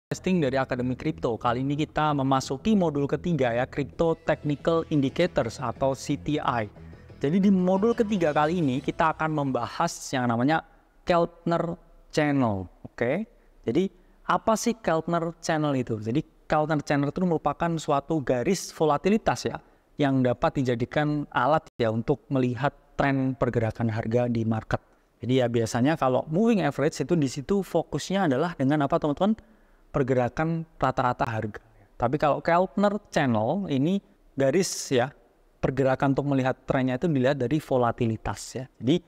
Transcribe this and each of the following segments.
Testing dari Akademi Kripto. Kali ini kita memasuki modul ketiga ya, Crypto Technical Indicators atau CTI. Jadi di modul ketiga kali ini kita akan membahas yang namanya Keltner Channel. Oke. Jadi apa sih Keltner Channel itu? Jadi Keltner Channel itu merupakan suatu garis volatilitas ya, yang dapat dijadikan alat ya untuk melihat tren pergerakan harga di market. Jadi ya biasanya kalau moving average itu di situ fokusnya adalah dengan apa teman-teman? Pergerakan rata-rata harga. Tapi kalau Keltner Channel ini garis ya, pergerakan untuk melihat trennya itu dilihat dari volatilitas ya. Jadi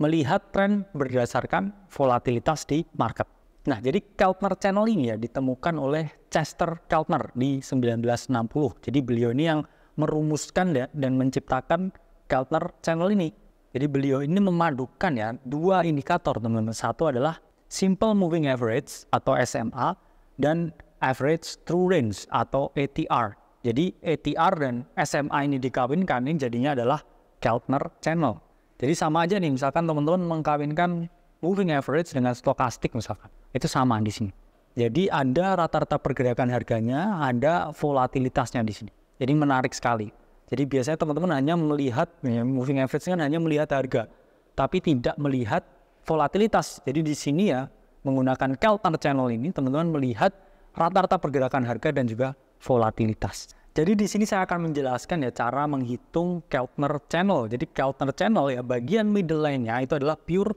melihat tren berdasarkan volatilitas di market. Nah, jadi Keltner Channel ini ya ditemukan oleh Chester Keltner di 1960. Jadi beliau ini yang merumuskan ya dan menciptakan Keltner Channel ini. Jadi beliau ini memadukan ya dua indikator teman-teman. Satu adalah Simple Moving Average atau SMA dan Average True Range atau ATR. Jadi ATR dan SMA ini dikawinkan, ini jadinya adalah Keltner Channel. Jadi sama aja nih, misalkan teman-teman mengkawinkan moving average dengan stokastik misalkan. Itu sama di sini. Jadi ada rata-rata pergerakan harganya, ada volatilitasnya di sini. Jadi menarik sekali. Jadi biasanya teman-teman hanya melihat ya, moving average kan hanya melihat harga, tapi tidak melihat volatilitas. Jadi di sini ya menggunakan Keltner Channel ini teman-teman melihat rata-rata pergerakan harga dan juga volatilitas. Jadi di sini saya akan menjelaskan ya cara menghitung Keltner Channel. Jadi Keltner Channel ya bagian middle line-nya itu adalah pure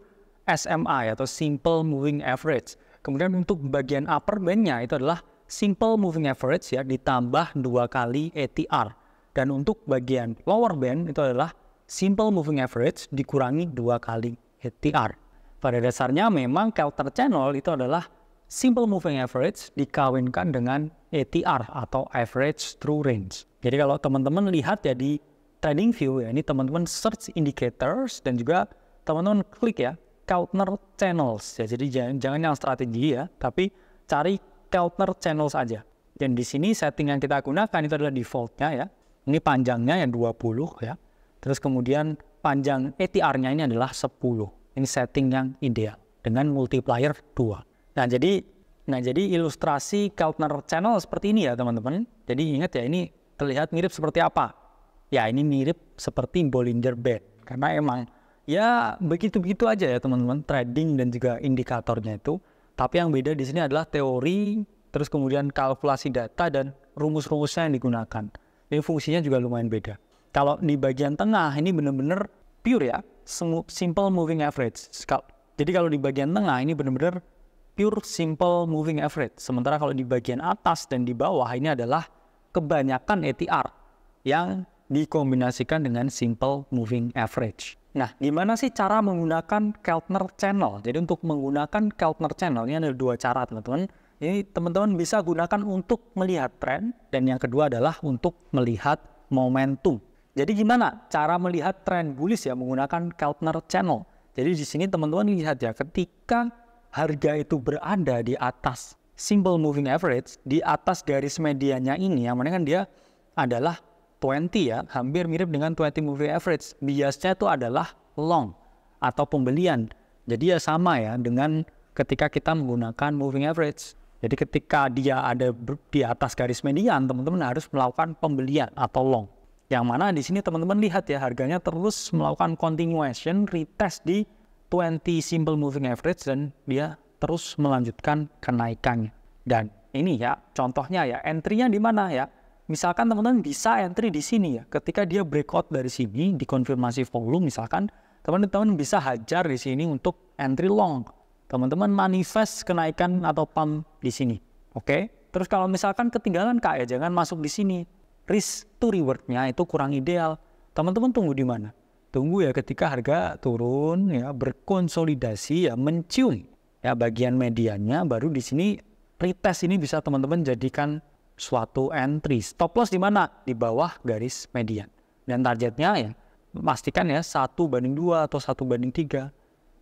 SMI atau Simple Moving Average. Kemudian untuk bagian upper band-nya itu adalah Simple Moving Average ya ditambah 2 kali ATR. Dan untuk bagian lower band itu adalah Simple Moving Average dikurangi 2 kali ATR. Pada dasarnya memang Keltner Channel itu adalah Simple Moving Average dikawinkan dengan ATR atau Average True Range. Jadi kalau teman-teman lihat ya di TradingView ya, ini teman-teman search indicators dan juga teman-teman klik ya Keltner Channels ya. Jadi jangan yang strategi ya, tapi cari Keltner Channels aja. Dan di sini setting yang kita gunakan itu adalah defaultnya ya. Ini panjangnya yang 20 ya. Terus kemudian panjang ATR-nya ini adalah 10. Ini setting yang ideal dengan multiplier 2. Nah jadi ilustrasi Keltner Channel seperti ini ya teman-teman. Jadi ingat ya ini terlihat mirip seperti apa? Ya ini mirip seperti Bollinger Band. Karena emang ya begitu-begitu aja ya teman-teman trading dan juga indikatornya itu. Tapi yang beda di sini adalah teori, terus kemudian kalkulasi data dan rumus-rumusnya yang digunakan. Ini fungsinya juga lumayan beda. Kalau di bagian tengah ini benar-benar pure ya, simple moving average. Jadi kalau di bagian tengah ini benar-benar pure simple moving average. Sementara kalau di bagian atas dan di bawah ini adalah kebanyakan ATR yang dikombinasikan dengan simple moving average. Nah, gimana sih cara menggunakan Keltner Channel? Jadi untuk menggunakan Keltner Channel ini ada 2 cara teman-teman. Ini teman-teman bisa gunakan untuk melihat tren dan yang kedua adalah untuk melihat momentum. Jadi gimana cara melihat tren bullish ya menggunakan Keltner Channel? Jadi di sini teman-teman lihat ya ketika harga itu berada di atas simple moving average, di atas garis medianya ini yang mana kan dia adalah 20 ya, hampir mirip dengan 20 moving average. Biasnya itu adalah long atau pembelian. Jadi ya sama ya dengan ketika kita menggunakan moving average. Jadi ketika dia ada di atas garis median, teman-teman harus melakukan pembelian atau long. Yang mana di sini teman-teman lihat ya harganya terus melakukan continuation retest di 20 simple moving average dan dia terus melanjutkan kenaikannya. Dan ini ya contohnya ya entry-nya di mana ya? Misalkan teman-teman bisa entry di sini ya. Ketika dia breakout dari sini dikonfirmasi volume misalkan teman-teman bisa hajar di sini untuk entry long. Teman-teman manifest kenaikan atau pump di sini. Oke? Terus kalau misalkan ketinggalan Kak ya jangan masuk di sini. Risk to reward-nya itu kurang ideal. Teman-teman tunggu di mana? Tunggu ya ketika harga turun ya berkonsolidasi ya mencium ya bagian mediannya baru di sini retest ini bisa teman-teman jadikan suatu entry. Stop loss di mana? Di bawah garis median. Dan targetnya ya pastikan ya 1/2 atau 1/3.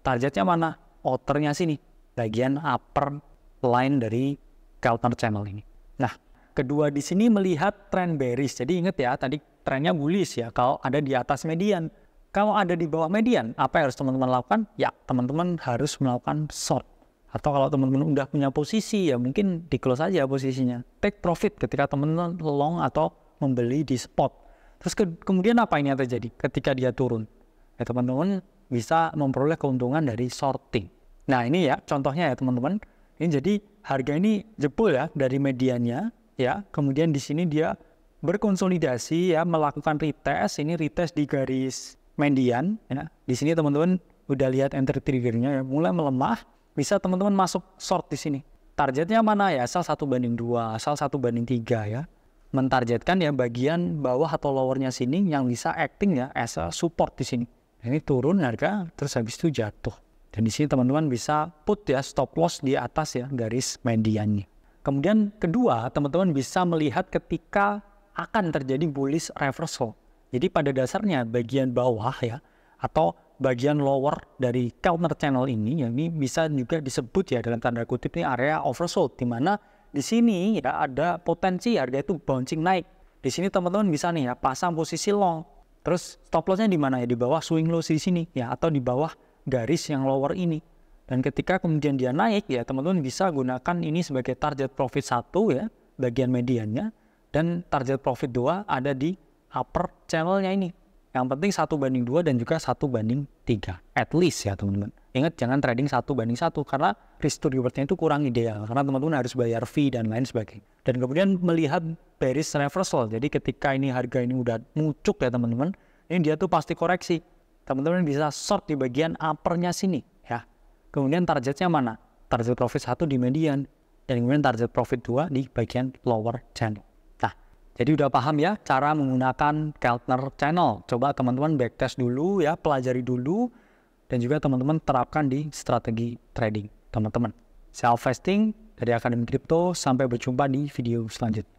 Targetnya mana? Outernya sini, bagian upper line dari Keltner Channel ini. Nah, kedua di sini melihat tren bearish. Jadi ingat ya, tadi trennya bullish ya kalau ada di atas median. Kalau ada di bawah median, apa yang harus teman-teman lakukan? Ya, teman-teman harus melakukan short Atau kalau teman-teman udah punya posisi, ya mungkin di close aja posisinya. Take profit ketika teman-teman long atau membeli di spot. Terus kemudian apa ini yang terjadi ketika dia turun? Ya teman-teman bisa memperoleh keuntungan dari shorting. Nah ini ya contohnya ya teman-teman. Ini jadi harga ini jebol ya dari mediannya ya. Kemudian di sini dia berkonsolidasi ya, melakukan retest. Ini retest di garis median ya. Di sini teman-teman udah lihat entry triggernya ya, mulai melemah. Bisa teman-teman masuk short di sini. Targetnya mana ya? Asal 1/2, asal 1/3 ya. Mentargetkan ya bagian bawah atau lowernya sini yang bisa acting ya as a support di sini. Ini turun harga terus habis itu jatuh. Dan di sini teman-teman bisa put ya stop loss di atas ya garis mediannya. Kemudian kedua, teman-teman bisa melihat ketika akan terjadi bullish reversal. Jadi pada dasarnya bagian bawah ya atau bagian lower dari counter channel ini, ya ini bisa juga disebut ya dalam tanda kutip ini area oversold, di mana di sini ya ada potensi harga itu bouncing naik. Di sini teman-teman bisa nih ya pasang posisi long. Terus stop lossnya di mana ya? Di bawah swing low di sini ya atau di bawah garis yang lower ini. Dan ketika kemudian dia naik ya teman-teman bisa gunakan ini sebagai target profit 1 ya bagian mediannya, dan target profit 2 ada di upper channelnya ini. Yang penting 1/2 dan juga 1/3 at least ya teman-teman. Ingat jangan trading 1/1 karena risk to rewardnya itu kurang ideal karena teman-teman harus bayar fee dan lain sebagainya. Dan kemudian melihat bearish reversal. Jadi ketika ini harga ini udah muncul ya teman-teman, ini dia tuh pasti koreksi. Teman-teman bisa short di bagian uppernya sini ya. Kemudian targetnya mana? Target profit 1 di median dan kemudian target profit 2 di bagian lower channel. Jadi udah paham ya cara menggunakan Keltner Channel. Coba teman-teman backtest dulu ya, pelajari dulu. Dan juga teman-teman terapkan di strategi trading teman-teman. Self-vesting dari Akademi Kripto, sampai berjumpa di video selanjutnya.